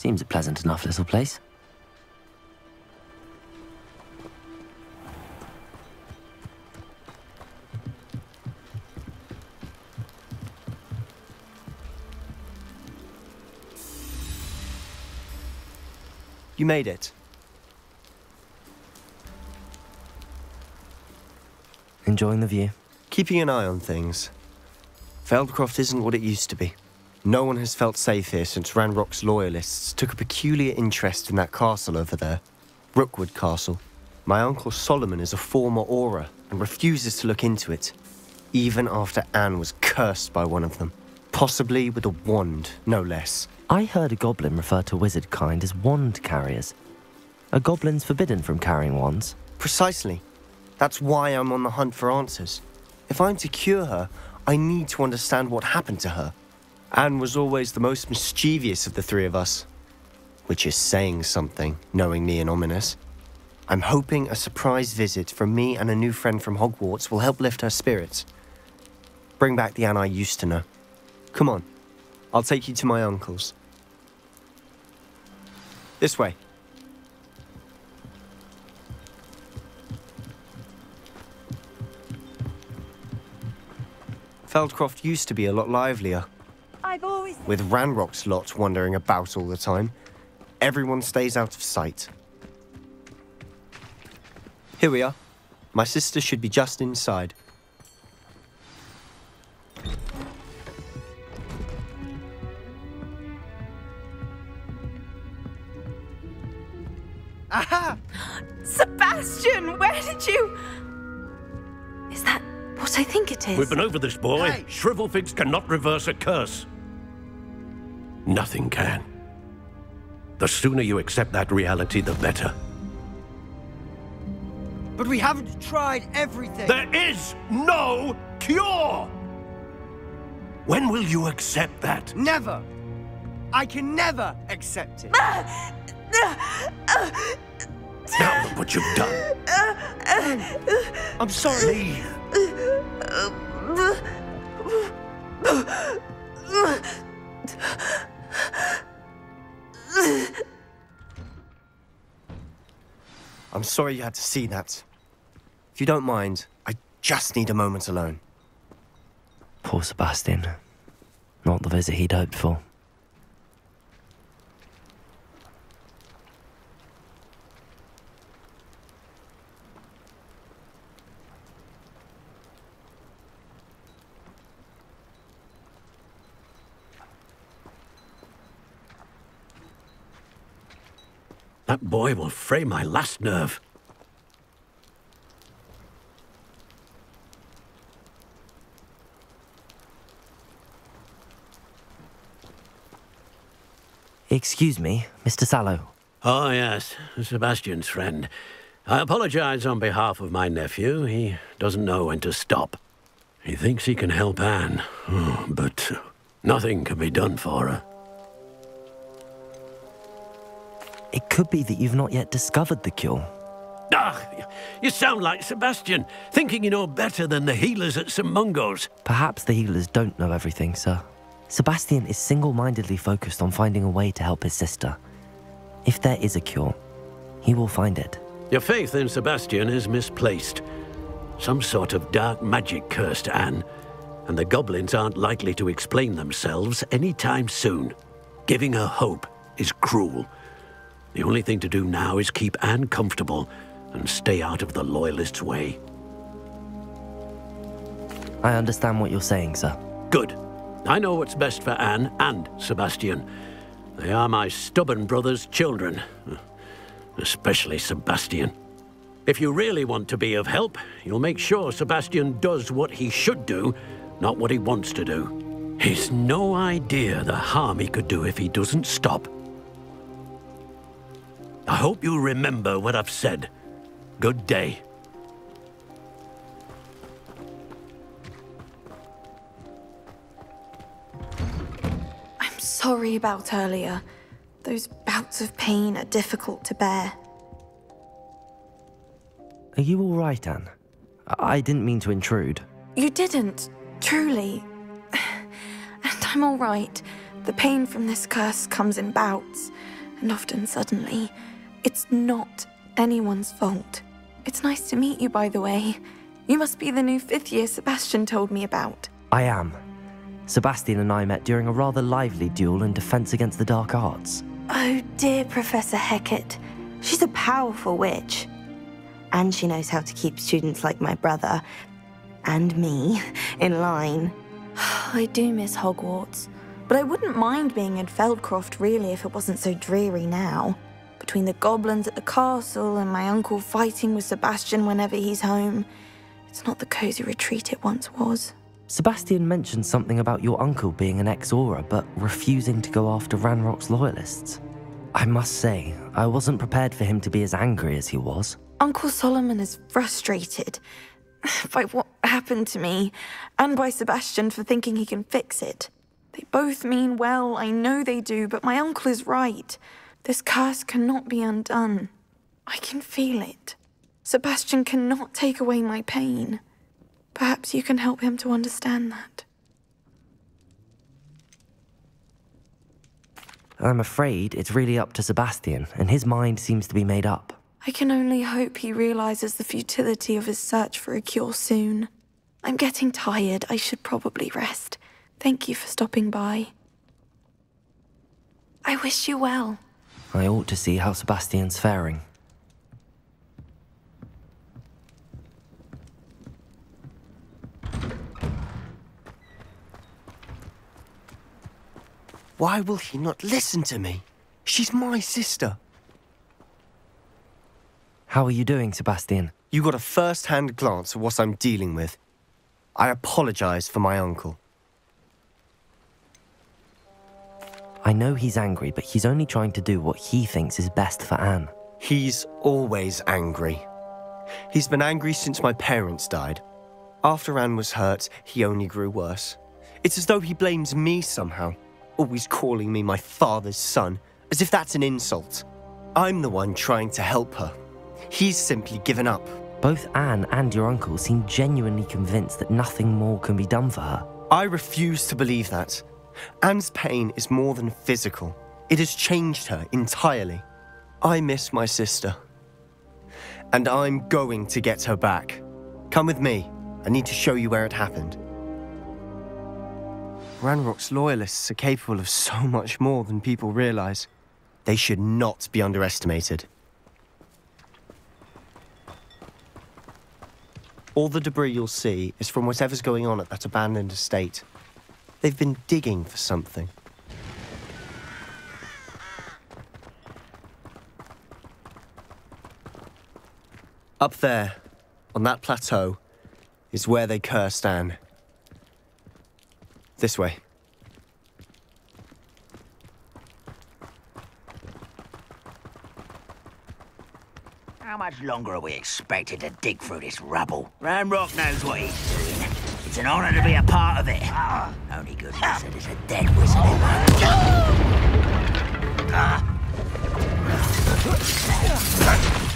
Seems a pleasant enough little place. You made it. Enjoying the view? Keeping an eye on things. Feldcroft isn't what it used to be. No one has felt safe here since Ranrock's loyalists took a peculiar interest in that castle over there. Rookwood Castle. My uncle Solomon is a former Auror and refuses to look into it, even after Anne was cursed by one of them. Possibly with a wand, no less. I heard a goblin refer to wizard kind as wand carriers. Are goblins forbidden from carrying wands? Precisely. That's why I'm on the hunt for answers. If I'm to cure her, I need to understand what happened to her. Anne was always the most mischievous of the three of us. Which is saying something, knowingly and ominous. I'm hoping a surprise visit from me and a new friend from Hogwarts will help lift her spirits. Bring back the Anne I used to know. Come on, I'll take you to my uncle's. This way. Feldcroft used to be a lot livelier. With Ranrock's lot wandering about all the time, everyone stays out of sight. Here we are. My sister should be just inside. Aha! Sebastian, where did you... Is that what I think it is? We've been over this, boy. Hey. Shrivelfigs cannot reverse a curse. Nothing can. The sooner you accept that reality, the better. But we haven't tried everything. There is no cure! When will you accept that? Never. I can never accept it. Now look what you've done. I'm sorry. Leave. I'm sorry you had to see that. If you don't mind, I just need a moment alone. Poor Sebastian. Not the visit he'd hoped for. That boy will fray my last nerve. Excuse me, Mr. Sallow. Oh, yes, Sebastian's friend. I apologize on behalf of my nephew. He doesn't know when to stop. He thinks he can help Anne, but nothing can be done for her. It could be that you've not yet discovered the cure. Ah, you sound like Sebastian, thinking you know better than the healers at St. Mungo's. Perhaps the healers don't know everything, sir. Sebastian is single-mindedly focused on finding a way to help his sister. If there is a cure, he will find it. Your faith in Sebastian is misplaced. Some sort of dark magic cursed Anne, and the goblins aren't likely to explain themselves anytime soon. Giving her hope is cruel. The only thing to do now is keep Anne comfortable and stay out of the Loyalists' way. I understand what you're saying, sir. Good. I know what's best for Anne and Sebastian. They are my stubborn brother's children. Especially Sebastian. If you really want to be of help, you'll make sure Sebastian does what he should do, not what he wants to do. He's no idea the harm he could do if he doesn't stop. I hope you remember what I've said. Good day. I'm sorry about earlier. Those bouts of pain are difficult to bear. Are you all right, Anne? I didn't mean to intrude. You didn't, truly. And I'm all right. The pain from this curse comes in bouts. and often suddenly. It's not anyone's fault. It's nice to meet you, by the way. You must be the new 5th year Sebastian told me about. I am. Sebastian and I met during a rather lively duel in Defense Against the Dark Arts. Oh dear, Professor Hecat. She's a powerful witch. And she knows how to keep students like my brother, and me, in line. I do miss Hogwarts, but I wouldn't mind being in Feldcroft really if it wasn't so dreary now. Between the goblins at the castle and my uncle fighting with Sebastian whenever he's home, it's not the cozy retreat it once was. Sebastian mentioned something about your uncle being an ex-Auror, but refusing to go after Ranrock's loyalists. I must say, I wasn't prepared for him to be as angry as he was. Uncle Solomon is frustrated by what happened to me, and by Sebastian for thinking he can fix it. They both mean well, I know they do, but my uncle is right. This curse cannot be undone. I can feel it. Sebastian cannot take away my pain. Perhaps you can help him to understand that. I'm afraid it's really up to Sebastian, and his mind seems to be made up. I can only hope he realizes the futility of his search for a cure soon. I'm getting tired. I should probably rest. Thank you for stopping by. I wish you well. I ought to see how Sebastian's faring. Why will he not listen to me? She's my sister. How are you doing, Sebastian? You got a first-hand glance at what I'm dealing with. I apologize for my uncle. I know he's angry, but he's only trying to do what he thinks is best for Anne. He's always angry. He's been angry since my parents died. After Anne was hurt, he only grew worse. It's as though he blames me somehow, always calling me my father's son, as if that's an insult. I'm the one trying to help her. He's simply given up. Both Anne and your uncle seem genuinely convinced that nothing more can be done for her. I refuse to believe that. Anne's pain is more than physical. It has changed her entirely. I miss my sister. And I'm going to get her back. Come with me. I need to show you where it happened. Ranrock's loyalists are capable of so much more than people realize. They should not be underestimated. All the debris you'll see is from whatever's going on at that abandoned estate. They've been digging for something. Up there, on that plateau, is where they cursed Anne. This way. How much longer are we expected to dig through this rubble? Ranrock knows what he's doing. It's an honor to be a part of it. Only good wizard is a dead wizard in my book.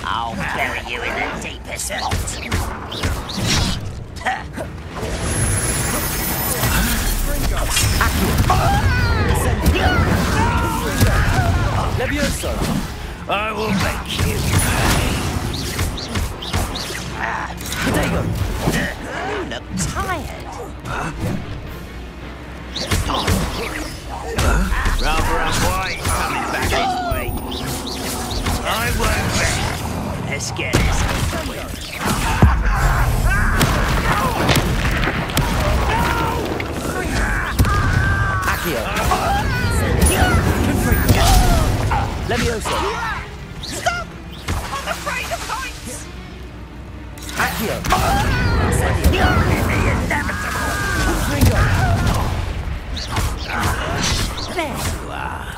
I'll bury you in the deepest vault. Levioso! I will make you pay. You look tired. Rather unwise coming back this way. I won't rest. Let's get this over with. Levioso! Stop! I'm afraid of heights! Accio! The inevitable! There you are.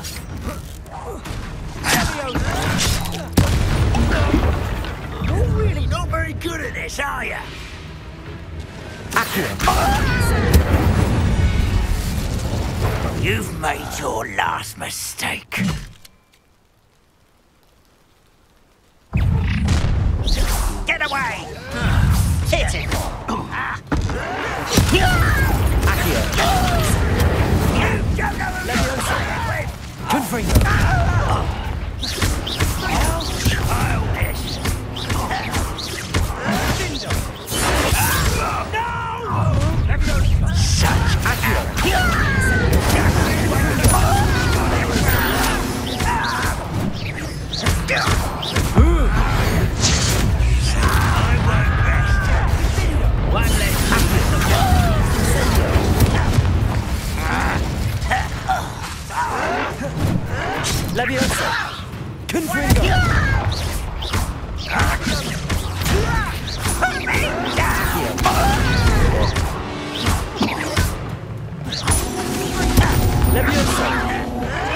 You're really not very good at this, are you? You've made your last mistake. Get away! Hit it! You don't know who you're fighting with! Confringo!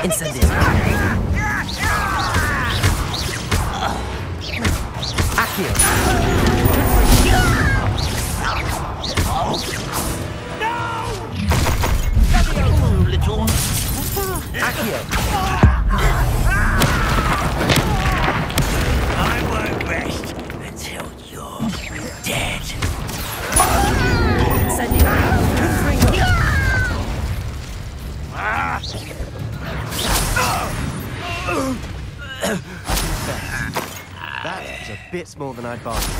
Incendio. Accio. Accio. I won't rest until you're dead. That was a bit more than I'd bargained.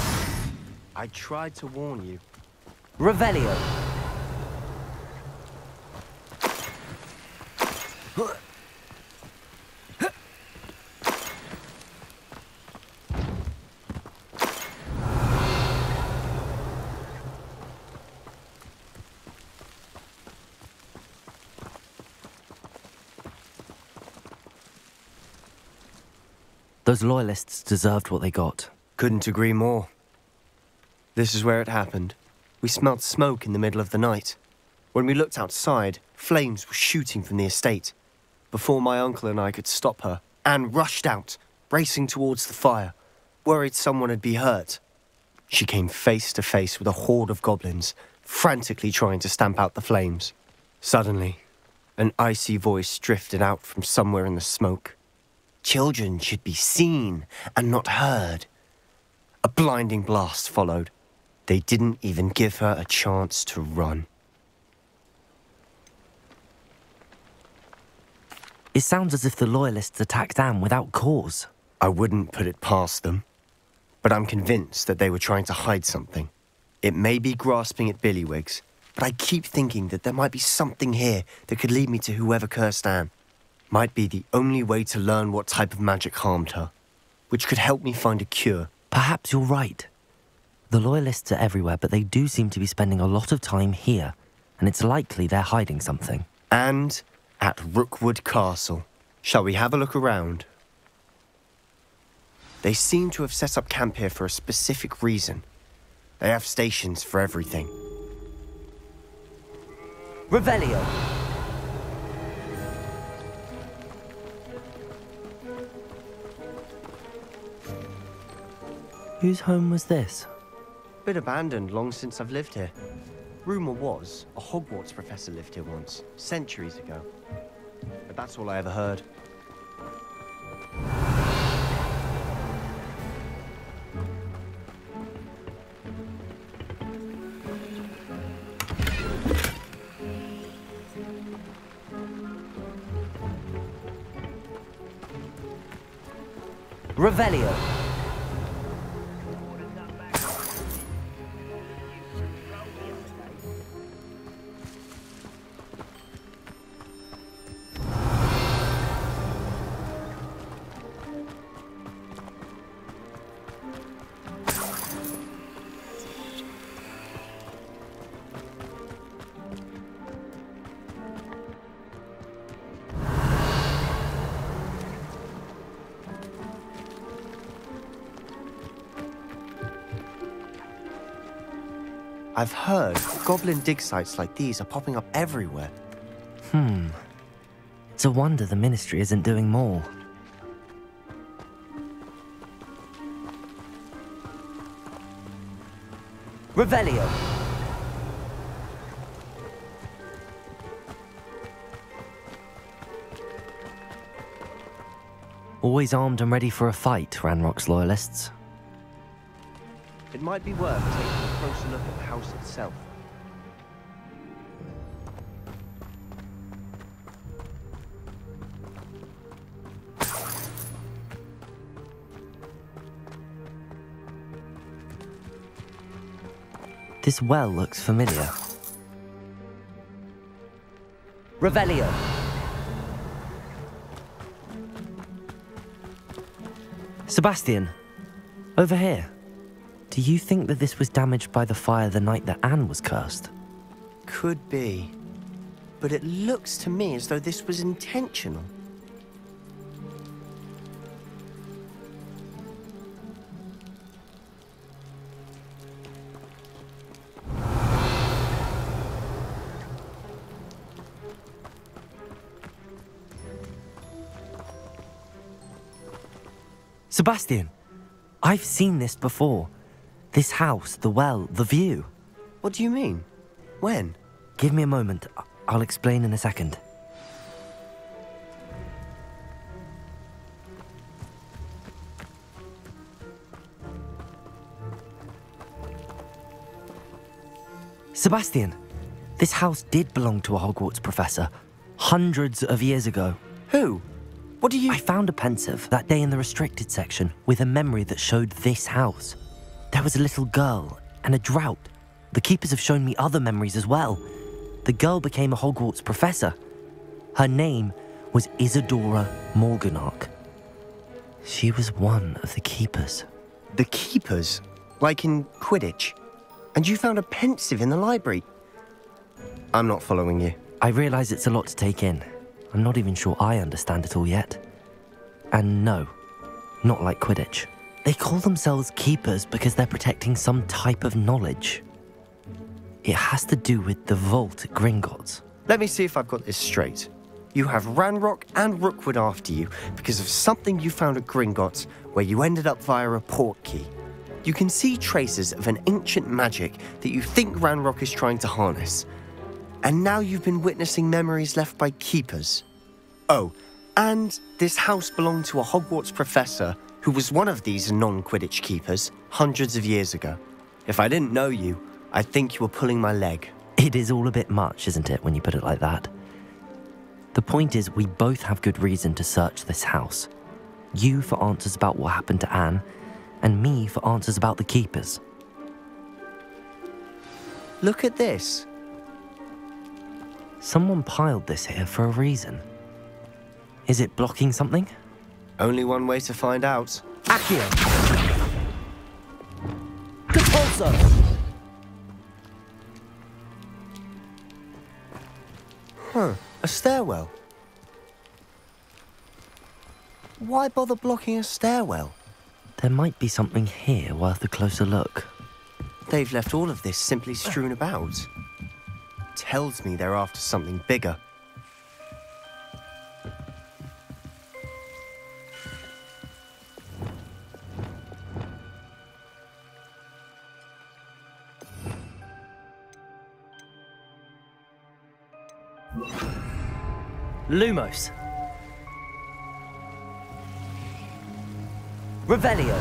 I tried to warn you. Revelio. Those loyalists deserved what they got. Couldn't agree more. This is where it happened. We smelled smoke in the middle of the night. When we looked outside, flames were shooting from the estate. Before my uncle and I could stop her, Anne rushed out, racing towards the fire, worried someone had been hurt. She came face to face with a horde of goblins, frantically trying to stamp out the flames. Suddenly, an icy voice drifted out from somewhere in the smoke. Children should be seen and not heard. A blinding blast followed. They didn't even give her a chance to run. It sounds as if the loyalists attacked Anne without cause. I wouldn't put it past them, but I'm convinced that they were trying to hide something. It may be grasping at Billywigs, but I keep thinking that there might be something here that could lead me to whoever cursed Anne. Might be the only way to learn what type of magic harmed her, which could help me find a cure. Perhaps you're right. The loyalists are everywhere, but they do seem to be spending a lot of time here, and it's likely they're hiding something. And at Rookwood Castle. Shall we have a look around? They seem to have set up camp here for a specific reason. They have stations for everything. Revelio. Whose home was this? Been abandoned long since I've lived here. Rumour was a Hogwarts professor lived here once, centuries ago. But that's all I ever heard. Revelio. I've heard goblin dig sites like these are popping up everywhere. It's a wonder the Ministry isn't doing more. Revelio. Always armed and ready for a fight, Ranrock's loyalists. It might be worth taking a closer look at the house itself. This well looks familiar. Revelio. Sebastian, over here. Do you think that this was damaged by the fire the night that Anne was cursed? Could be. But it looks to me as though this was intentional. Sebastian, I've seen this before. This house, the well, the view. What do you mean? When? Give me a moment. I'll explain in a second. Sebastian, this house did belong to a Hogwarts professor, hundreds of years ago. Who? What do you... I found a pensive that day in the restricted section with a memory that showed this house. There was a little girl and a drought. The keepers have shown me other memories as well. The girl became a Hogwarts professor. Her name was Isadora Morganach. She was one of the keepers. The keepers? Like in Quidditch? And you found a pensive in the library? I'm not following you. I realise it's a lot to take in. I'm not even sure I understand it all yet. And no, not like Quidditch. They call themselves keepers because they're protecting some type of knowledge. It has to do with the vault at Gringotts. Let me see if I've got this straight. You have Ranrock and Rookwood after you because of something you found at Gringotts where you ended up via a port key. You can see traces of an ancient magic that you think Ranrock is trying to harness. And now you've been witnessing memories left by keepers. Oh, and this house belonged to a Hogwarts professor who was one of these non-Quidditch keepers hundreds of years ago. If I didn't know you, I'd think you were pulling my leg. It is all a bit much, isn't it, when you put it like that? The point is, we both have good reason to search this house. You for answers about what happened to Anne, and me for answers about the keepers. Look at this. Someone piled this here for a reason. Is it blocking something? Only one way to find out. Accio! Compulso! Huh, a stairwell. Why bother blocking a stairwell? There might be something here worth a closer look. They've left all of this simply strewn about. Tells me they're after something bigger. Lumos. Revelio.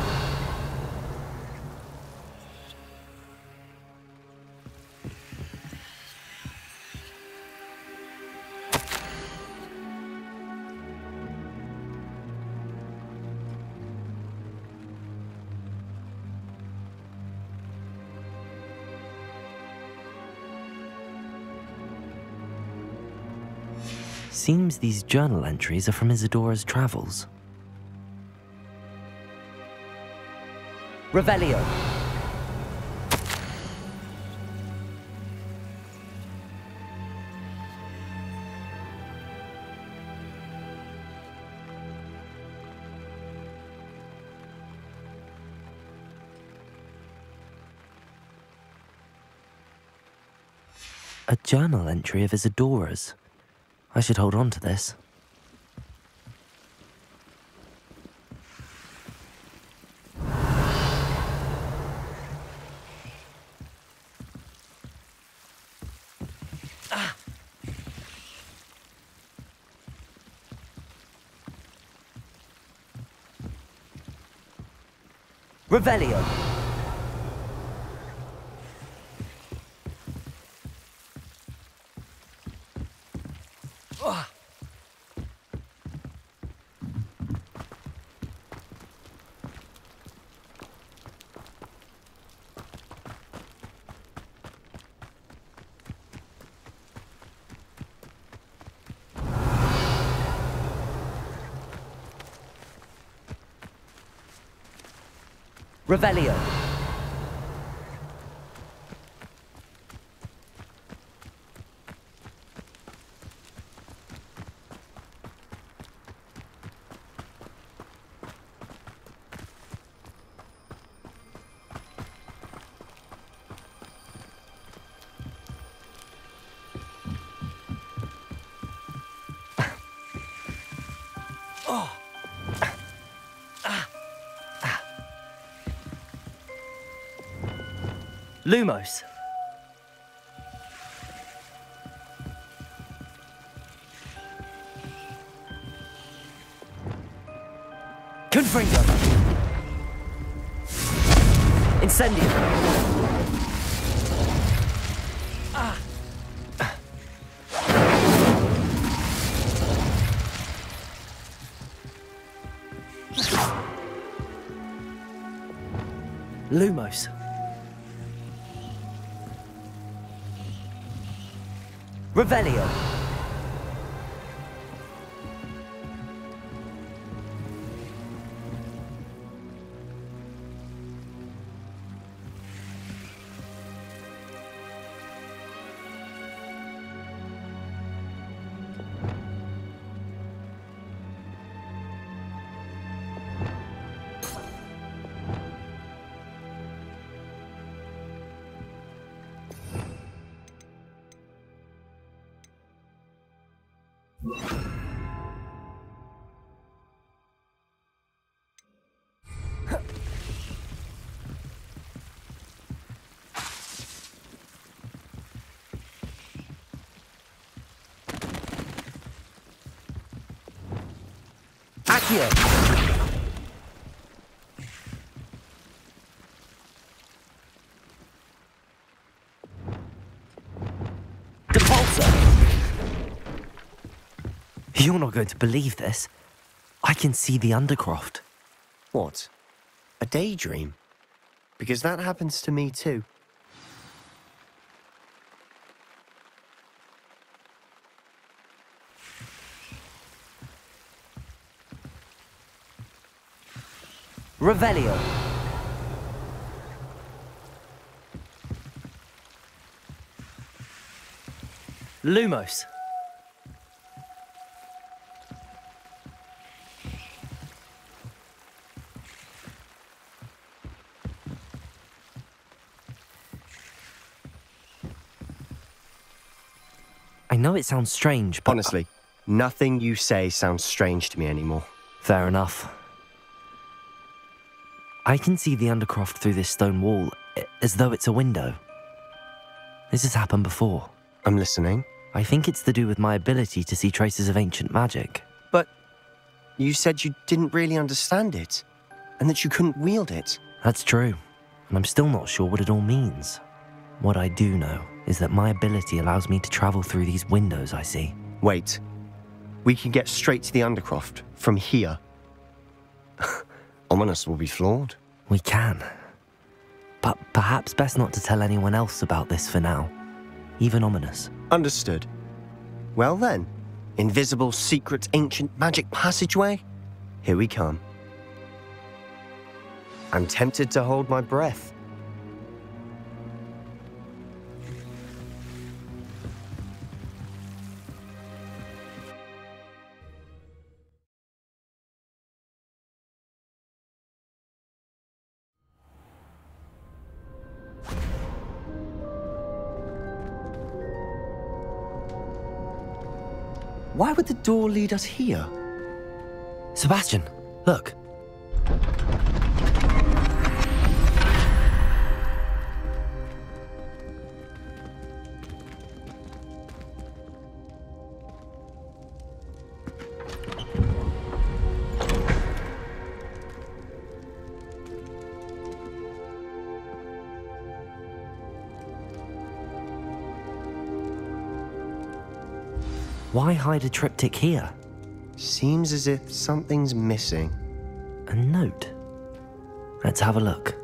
Seems these journal entries are from Isadora's travels. Revelio. A journal entry of Isadora's. I should hold on to this. Revelio. Revelio. Lumos. Confringo. Incendio. Lumos. Revelio. Accio. Depulsor. You're not going to believe this. I can see the Undercroft. What? A daydream? Because that happens to me too. Revelio. Lumos. I know it sounds strange, but... Honestly, nothing you say sounds strange to me anymore. Fair enough. I can see the Undercroft through this stone wall, as though it's a window. This has happened before. I'm listening. I think it's to do with my ability to see traces of ancient magic. But you said you didn't really understand it, and that you couldn't wield it. That's true, and I'm still not sure what it all means. What I do know is that my ability allows me to travel through these windows I see. Wait. We can get straight to the Undercroft from here. Ominous will be floored. We can. But perhaps best not to tell anyone else about this for now. Even Ominous. Understood. Well then, invisible, secret, ancient magic passageway? Here we come. I'm tempted to hold my breath. Why would the door lead us here? Sebastian, look. Why hide a triptych here? Seems as if something's missing. A note. Let's have a look.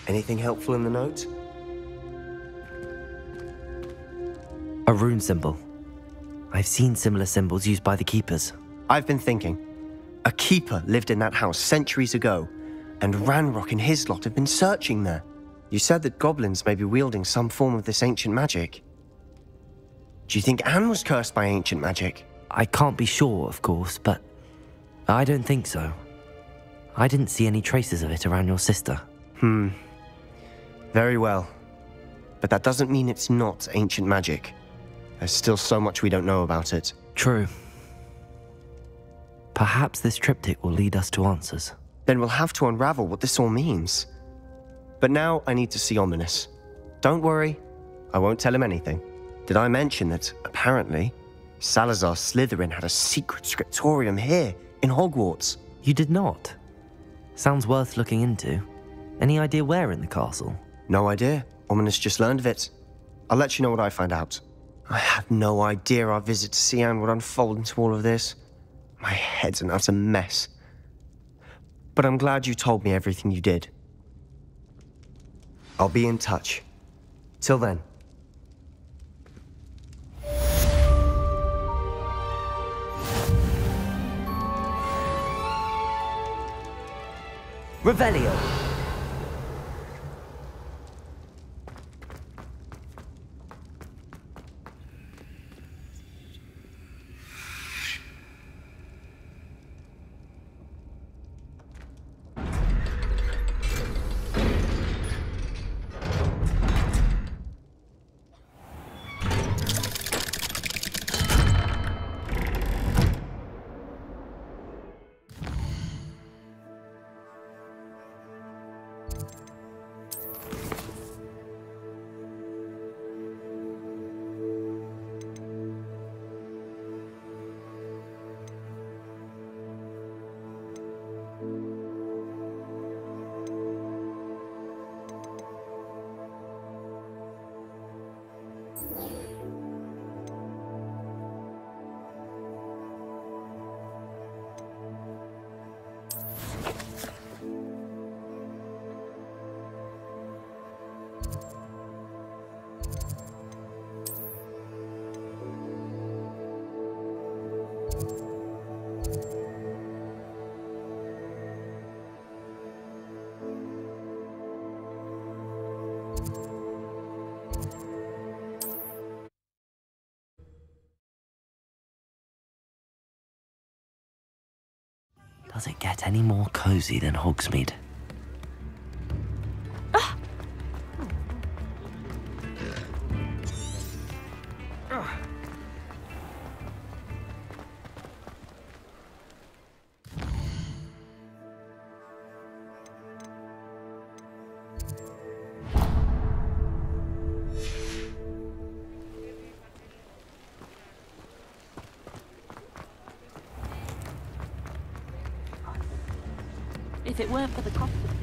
Anything helpful in the note? A rune symbol. I've seen similar symbols used by the keepers. I've been thinking. A keeper lived in that house centuries ago, and Ranrock and his lot have been searching there. You said that goblins may be wielding some form of this ancient magic. Do you think Anne was cursed by ancient magic? I can't be sure, of course, but I don't think so. I didn't see any traces of it around your sister. Very well. but that doesn't mean it's not ancient magic. There's still so much we don't know about it. True. Perhaps this triptych will lead us to answers. Then we'll have to unravel what this all means. But now I need to see Ominous. Don't worry, I won't tell him anything. Did I mention that, apparently, Salazar Slytherin had a secret scriptorium here in Hogwarts? You did not? Sounds worth looking into. Any idea where in the castle? No idea. Ominous just learned of it. I'll let you know what I find out. I had no idea our visit to Cian would unfold into all of this. My head's an utter mess. But I'm glad you told me everything you did. I'll be in touch. Till then. Revelio. Does it get any more cozy than Hogsmeade? If it weren't for the cost of things.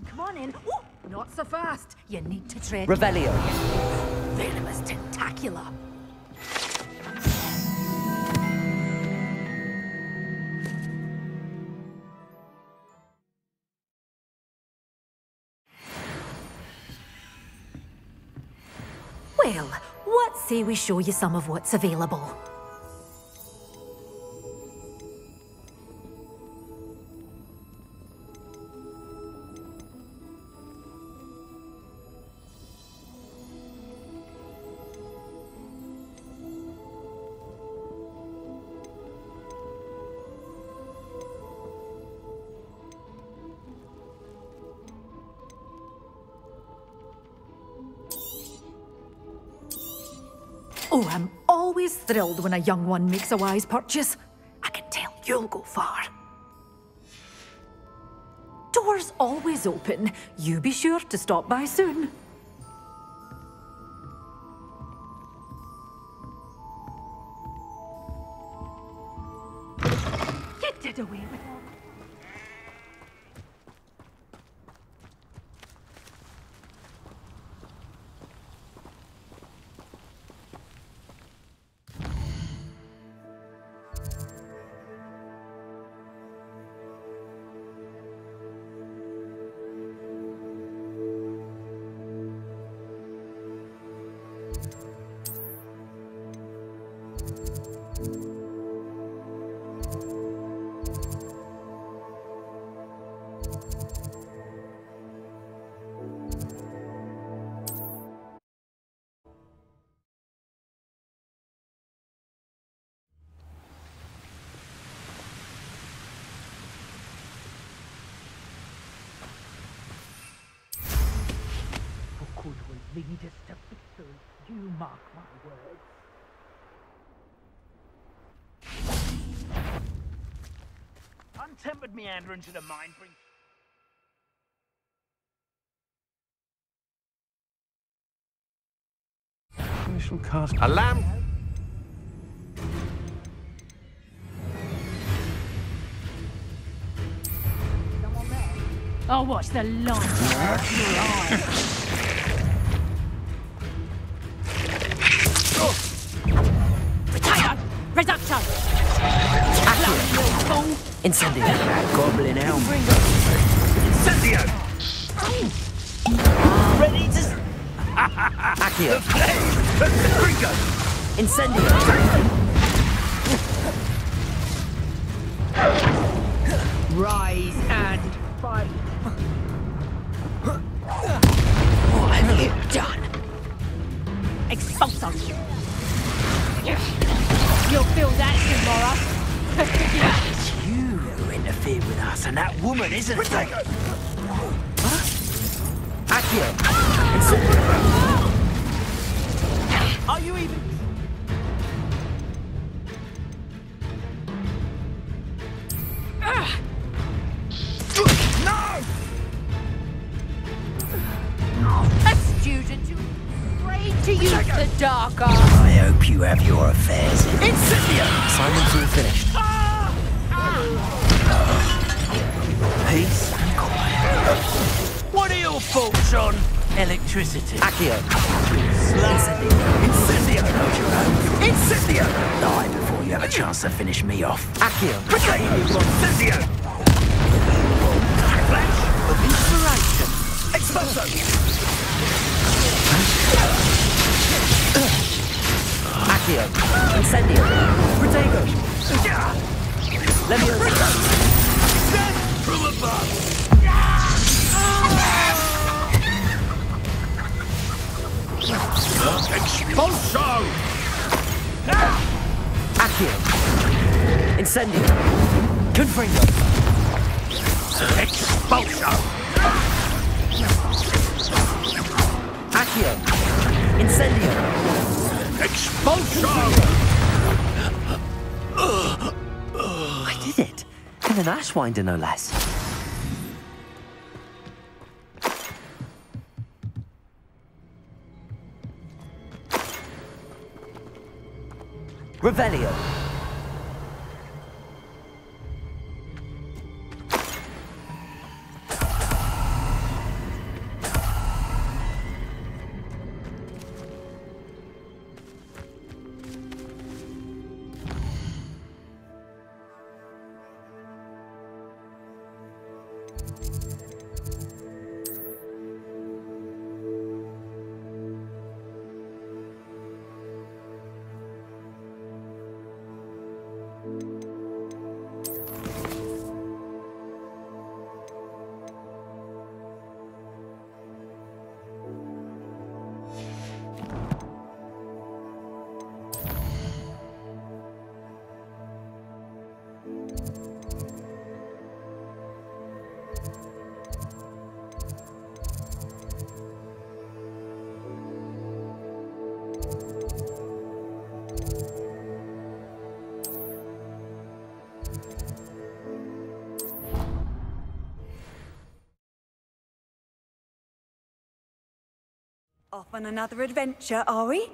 Come on in. Ooh, not so fast. You need to tread. Revelio. Venomous tentacula. Well, what say we show you some of what's available? Oh, I'm always thrilled when a young one makes a wise purchase. I can tell you'll go far. Doors always open. You be sure to stop by soon. You did away with all. You mark my words. Untempered meander into the mind brings... Initial cast. A lamp! I'll watch the light. Potato! Reducto! Incendio. Goblin elm. Incendio! Ready to... Accio. Ringo! Incendio. Rise and fight. What have you done? Expulso! You'll feel that tomorrow. It's you who interfered with us and that woman, isn't it? Accio. Are you even... A student who's afraid to use the dark arts. I hope you have your affairs in... Incendio! Simon's all finished. peace and quiet. What are your thoughts on electricity? Accio. Incendio! Hold your own. Incendio! Die before you have a chance to finish me off. Accio. Incendio! Flash of inspiration. Expulso! Accio. Incendio. Protego. Leviosa. Death from above! Expulso! Accio. Incendio. Confringo. Expulso! Accio. Incendio. Expulso! I did it. And an Ashwinder, no less. Revelio. Off on another adventure, are we?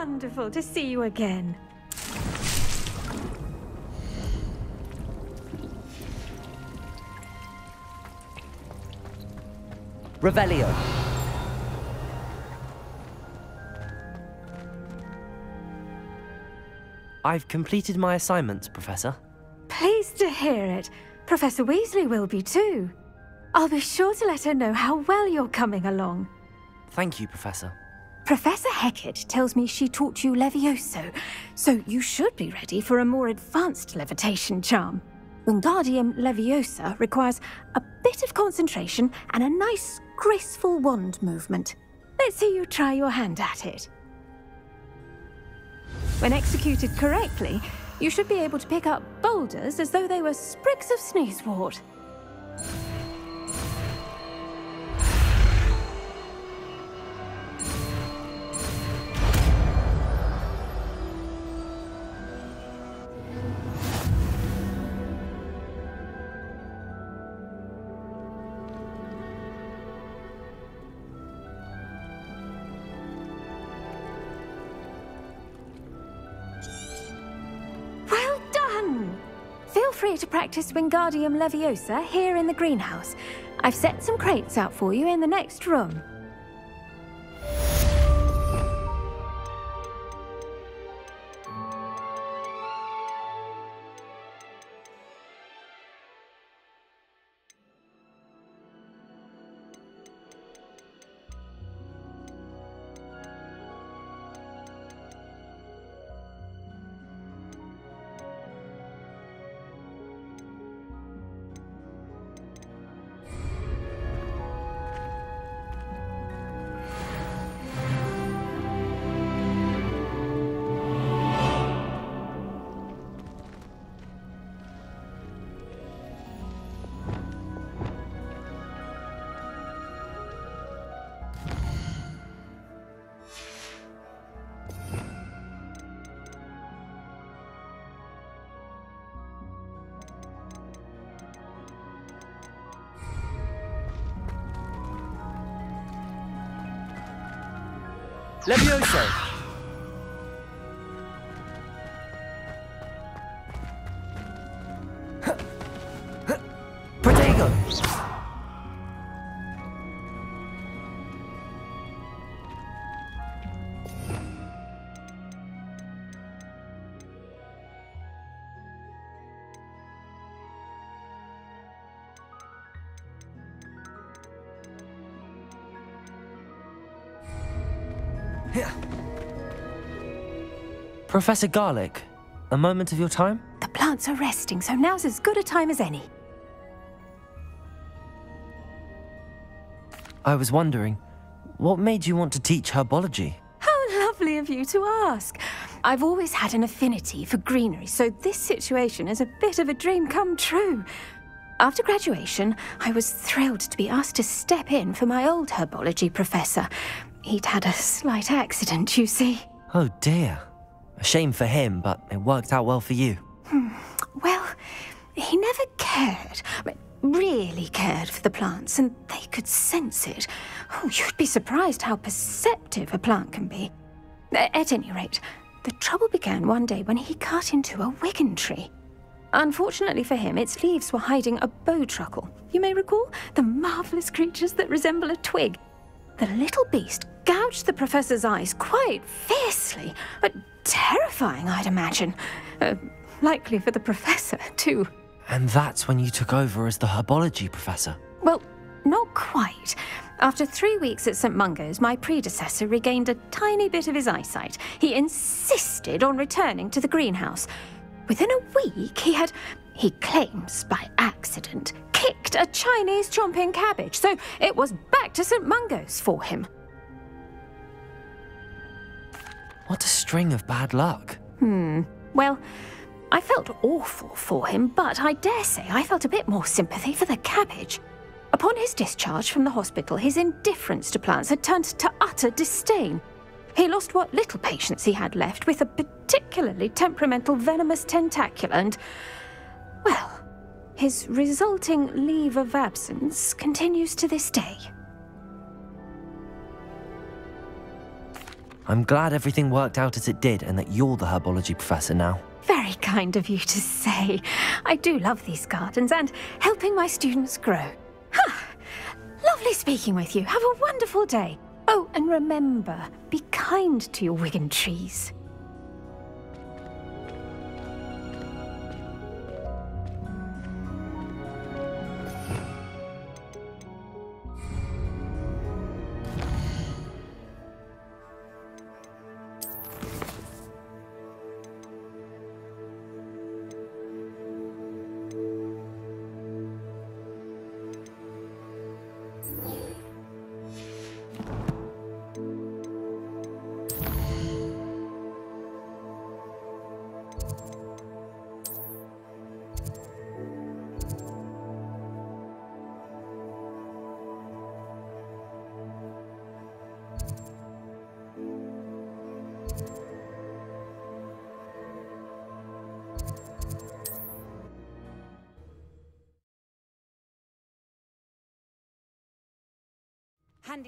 wonderful to see you again. Revelio. I've completed my assignments, Professor. Pleased to hear it. Professor Weasley will be too. I'll be sure to let her know how well you're coming along. Thank you, Professor. Professor Hecat tells me she taught you Levioso, so you should be ready for a more advanced levitation charm. Wingardium Leviosa requires a bit of concentration and a nice, graceful wand movement. Let's see you try your hand at it. When executed correctly, you should be able to pick up boulders as though they were sprigs of sneezewort. Feel free to practice Wingardium Leviosa here in the greenhouse. I've set some crates out for you in the next room. Levioso! Protego! Professor Garlick, a moment of your time? The plants are resting, so now's as good a time as any. I was wondering, what made you want to teach herbology? How lovely of you to ask. I've always had an affinity for greenery, so this situation is a bit of a dream come true. After graduation, I was thrilled to be asked to step in for my old herbology professor. He'd had a slight accident, you see. Oh dear. A shame for him, but it worked out well for you. Well, he never cared, really cared for the plants, and they could sense it. Oh, you'd be surprised how perceptive a plant can be. At any rate, the trouble began one day when he cut into a wigan tree. Unfortunately for him, its leaves were hiding a bowtruckle. You may recall the marvellous creatures that resemble a twig. The little beast gouged the professor's eyes quite fiercely, but terrifying, I'd imagine. Likely for the professor, too. And that's when you took over as the herbology professor? Well, not quite. After 3 weeks at St. Mungo's, my predecessor regained a tiny bit of his eyesight. He insisted on returning to the greenhouse. Within a week, he claims by accident, kicked a Chinese chomping cabbage, so it was back to St. Mungo's for him. What a string of bad luck. Well, I felt awful for him, but I dare say I felt a bit more sympathy for the cabbage. Upon his discharge from the hospital, his indifference to plants had turned to utter disdain. He lost what little patience he had left with a particularly temperamental venomous tentacula and, well, his resulting leave of absence continues to this day. I'm glad everything worked out as it did and that you're the herbology professor now. Very kind of you to say. I do love these gardens and helping my students grow. Lovely speaking with you. Have a wonderful day. Oh, and remember, be kind to your Wigan trees.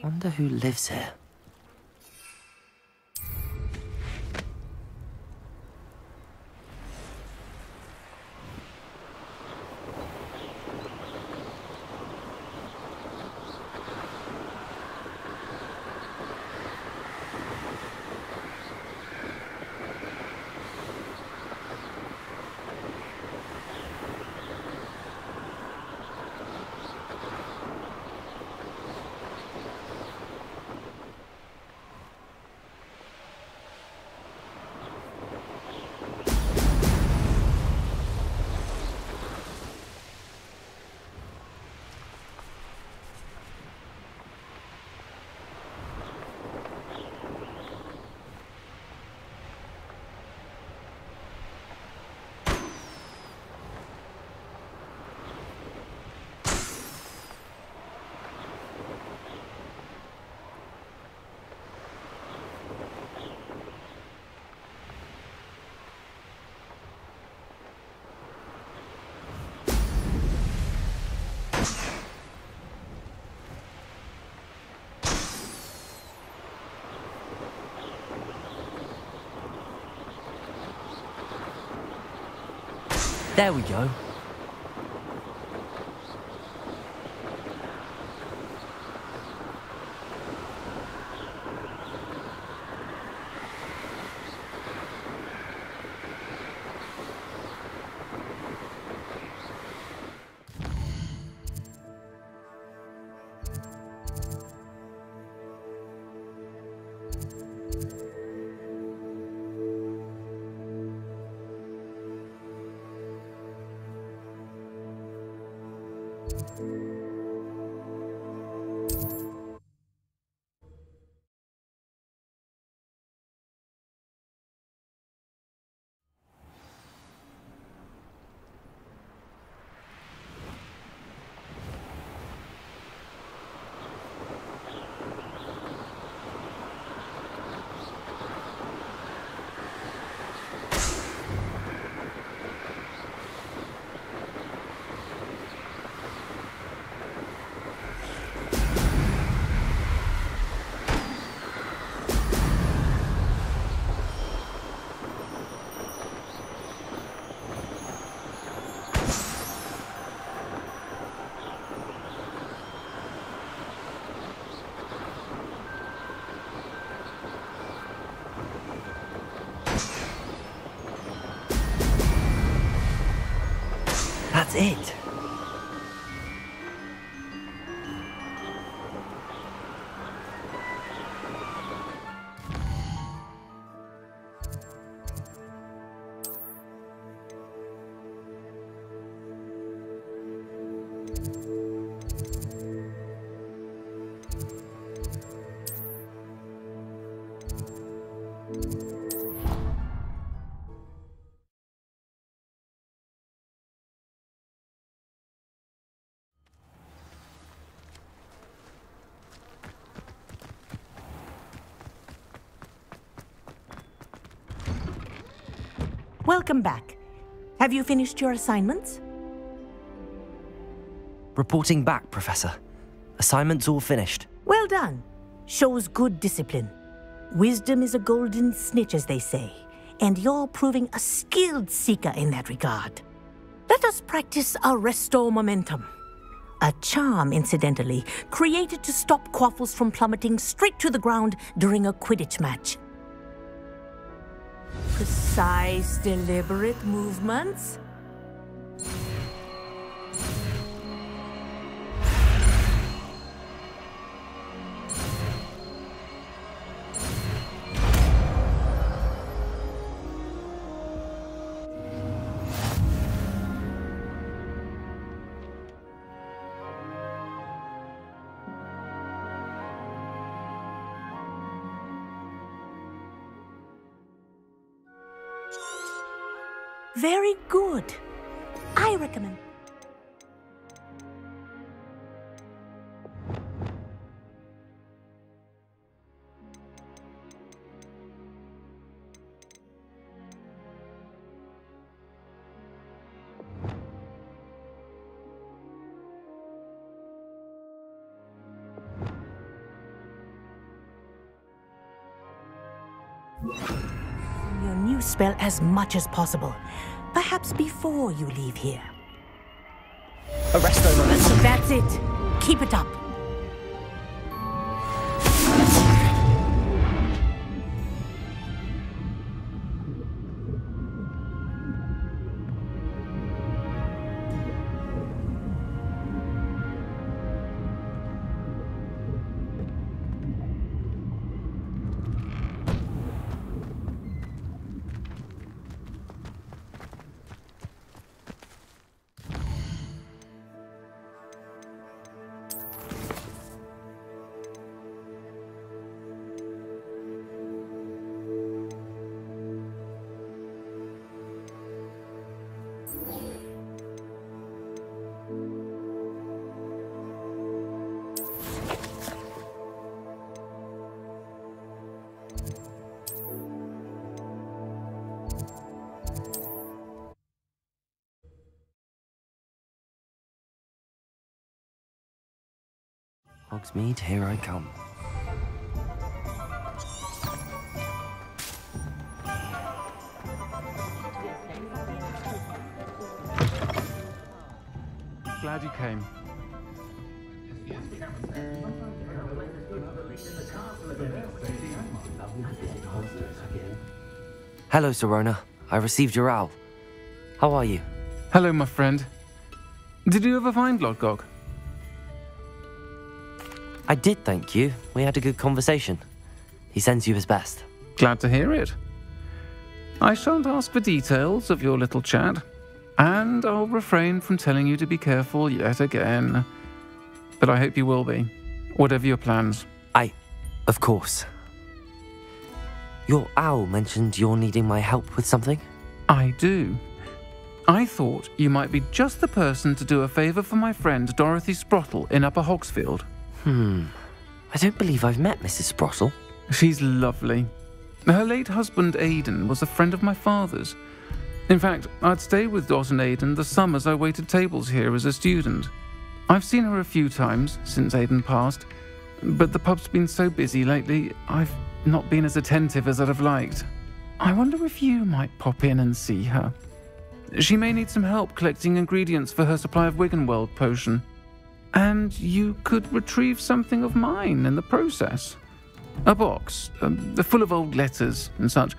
Wonder who lives here. There we go. That's it. Welcome back. Have you finished your assignments? Reporting back, Professor. Assignments all finished. Well done. Shows good discipline. Wisdom is a golden snitch, as they say, and you're proving a skilled seeker in that regard. Let us practice our Restore Momentum. A charm, incidentally, created to stop Quaffles from plummeting straight to the ground during a Quidditch match. Precise, deliberate movements. Very good. I recommend. Your new spell as much as possible. Perhaps before you leave here. Arresto Momentum. That's it. Keep it up. Hogsmeade, here I come. Glad you came. Hello, Serona. I received your owl. How are you? Hello, my friend. Did you ever find Lodgok? I did, thank you. We had a good conversation. He sends you his best. Glad to hear it. I shan't ask for details of your little chat, and I'll refrain from telling you to be careful yet again. But I hope you will be, whatever your plans. Of course. Your owl mentioned you're needing my help with something? I do. I thought you might be just the person to do a favour for my friend Dorothy Sprottle in Upper Hogsfield. I don't believe I've met Mrs. Sprottle. She's lovely. Her late husband Aidan was a friend of my father's. In fact, I'd stay with Dot and Aidan the summers I waited tables here as a student. I've seen her a few times since Aidan passed, but the pub's been so busy lately, I've not been as attentive as I'd have liked. I wonder if you might pop in and see her. She may need some help collecting ingredients for her supply of Wiggenweld potion. And you could retrieve something of mine in the process. A box, full of old letters and such.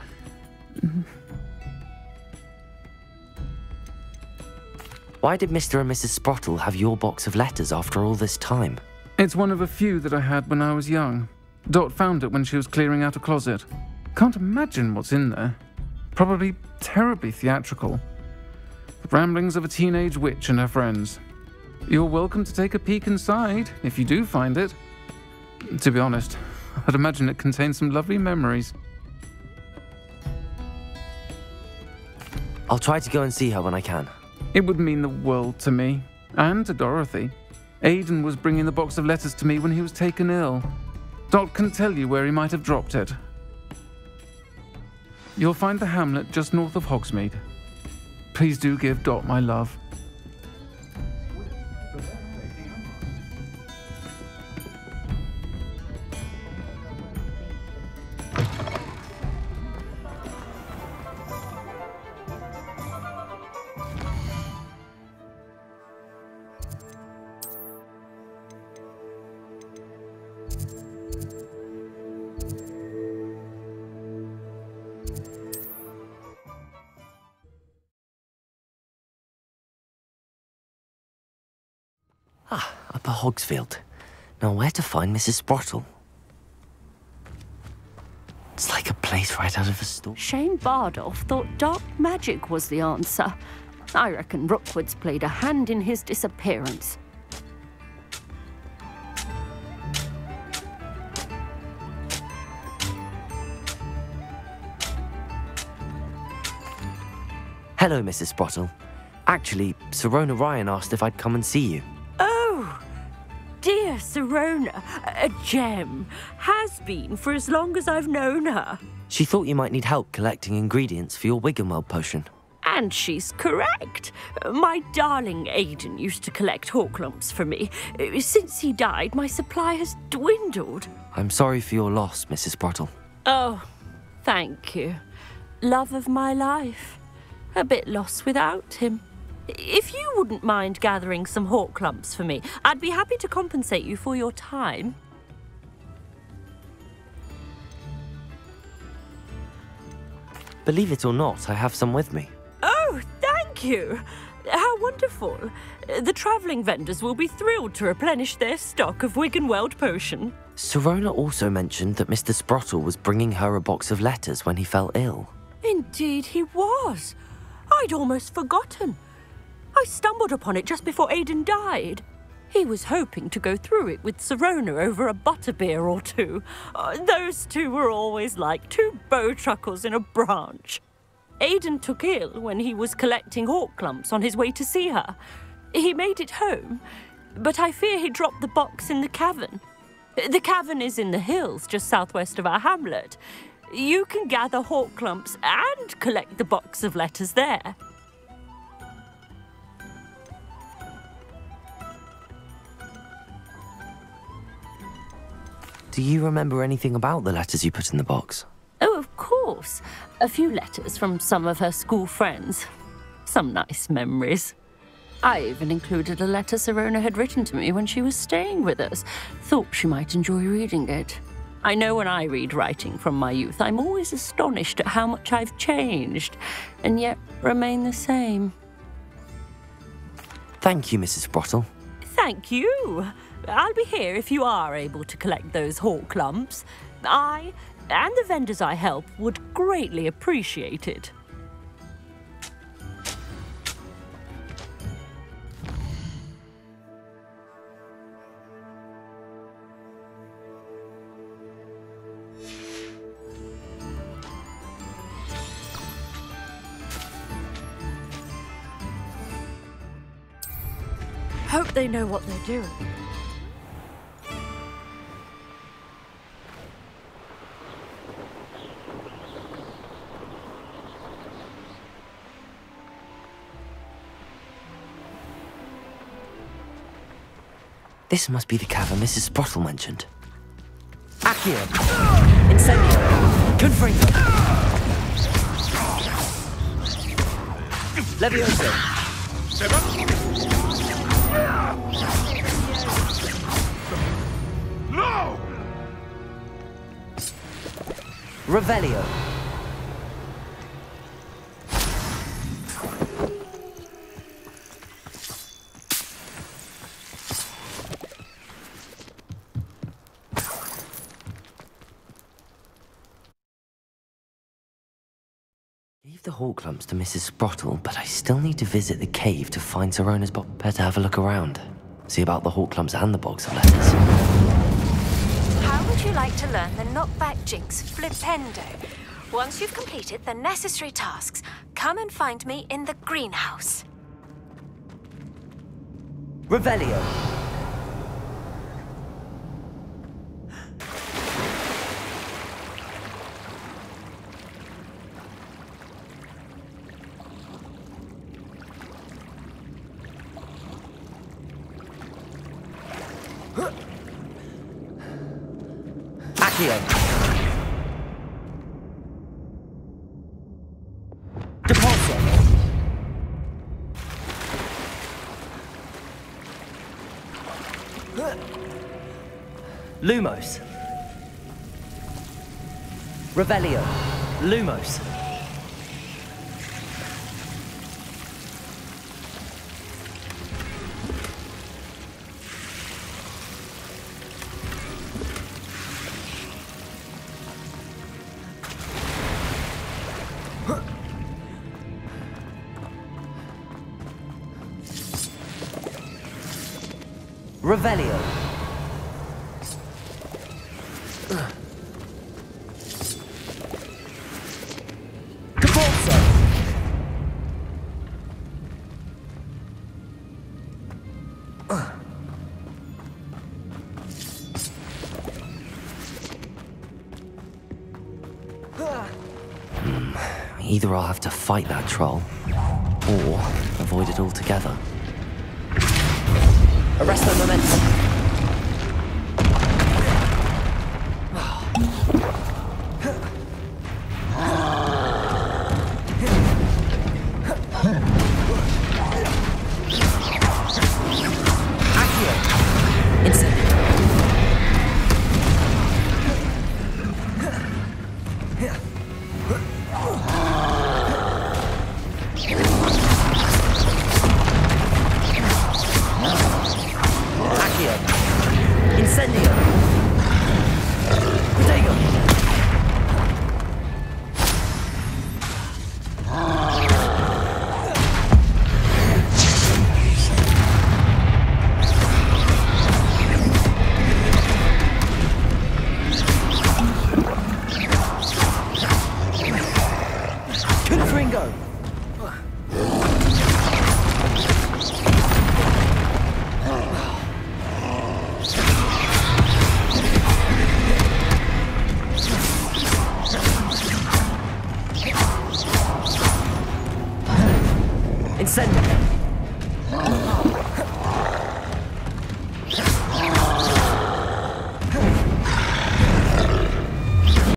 Why did Mr. and Mrs. Sprottle have your box of letters after all this time? It's one of a few that I had when I was young. Dot found it when she was clearing out a closet. Can't imagine what's in there. Probably terribly theatrical. The ramblings of a teenage witch and her friends. You're welcome to take a peek inside, if you do find it. To be honest, I'd imagine it contains some lovely memories. I'll try to go and see her when I can. It would mean the world to me, and to Dorothy. Aidan was bringing the box of letters to me when he was taken ill. Dot can tell you where he might have dropped it. You'll find the hamlet just north of Hogsmeade. Please do give Dot my love. Upper Hogsfield. Now, where to find Mrs. Sprottle? It's like a place right out of a story. Shane Bardolph thought dark magic was the answer. I reckon Rookwood's played a hand in his disappearance. Hello, Mrs. Sprottle. Actually, Sirona Ryan asked if I'd come and see you. Oh, dear Sirona, a gem. Has been for as long as I've known her. She thought you might need help collecting ingredients for your Wiggenweld potion. And she's correct. My darling Aidan used to collect Horklumps for me. Since he died, my supply has dwindled. I'm sorry for your loss, Mrs. Sprottle. Oh, thank you. Love of my life. A bit lost without him. If you wouldn't mind gathering some Horklumps for me, I'd be happy to compensate you for your time. Believe it or not, I have some with me. Oh, thank you. How wonderful. The travelling vendors will be thrilled to replenish their stock of Wiggenweld potion. Sirona also mentioned that Mr. Sprottle was bringing her a box of letters when he fell ill. Indeed he was. I'd almost forgotten. I stumbled upon it just before Aidan died. He was hoping to go through it with Sirona over a butterbeer or two. Those two were always like two bowtruckles in a branch. Aidan took ill when he was collecting Horklumps on his way to see her. He made it home, but I fear he dropped the box in the cavern. The cavern is in the hills just southwest of our hamlet. You can gather Horklumps and collect the box of letters there. Do you remember anything about the letters you put in the box? Oh, of course. A few letters from some of her school friends. Some nice memories. I even included a letter Sirona had written to me when she was staying with us. Thought she might enjoy reading it. I know when I read writing from my youth, I'm always astonished at how much I've changed, and yet remain the same. Thank you, Mrs. Sprottle. Thank you. I'll be here if you are able to collect those Horklumps. I and the vendors I help would greatly appreciate it. Hope they know what they're doing. This must be the cavern Mrs. Sprottle mentioned. Accio! Incendio! Confringo! Levioso! No! Revelio! Gave the Horklumps to Mrs. Sprottle, but I still need to visit the cave to find Sirona's box. Better have a look around. See about the Horklumps and the box of letters. How would you like to learn the knockback jinx flipendo? Once you've completed the necessary tasks, come and find me in the greenhouse. Revelio! Accio! Depulso! Lumos! Revelio! Lumos! Revelio. Capulso. Either I'll have to fight that troll, or avoid it altogether. Arresto momentum.